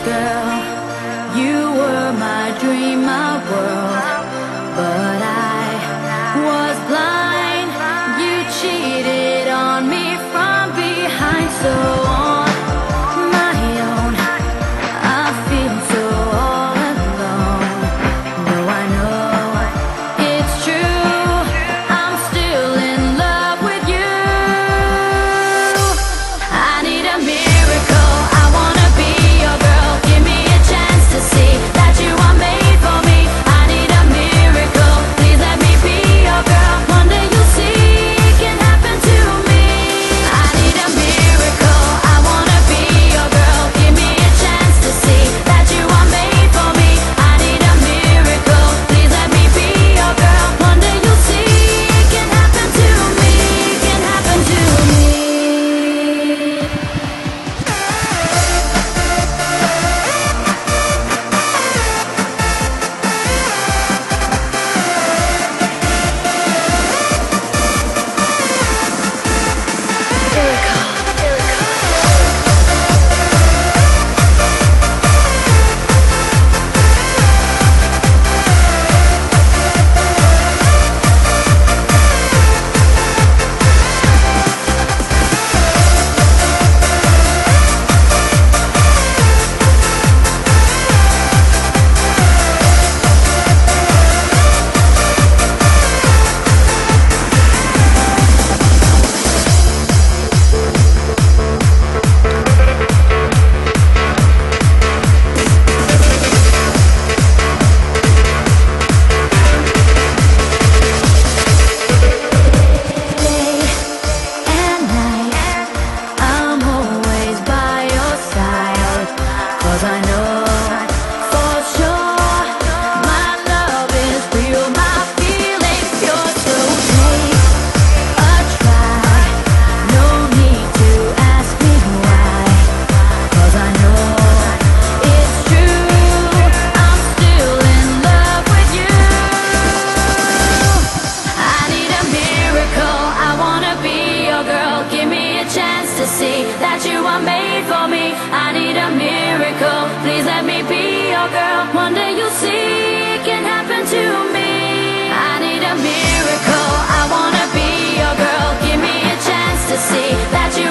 girl. You were my dream, my world, but I was blind. You cheated on me from behind, so on my own I feel so all alone. No, I know it's true, I'm still in love with you. I need a miracle, I wanna be your girl. Give me a chance to see that you are made for me. I need a miracle, please let me be your girl. One day you'll see it can happen to me. I need a miracle, I wanna be your girl. Give me a chance to see that you are made for me. I need a miracle, please let me be your girl. One day you'll see it can happen to me, can happen to me. I know for sure my love is real, my feelings pure. So take a try, no need to ask me why, 'cause I know it's true, I'm still in love with you. I need a miracle, I wanna be your girl. Give me a chance to see that you are made for me. I need a miracle, please let me be your girl. One day you'll see it can happen to me. I need a miracle, I wanna be your girl. Give me a chance to see that you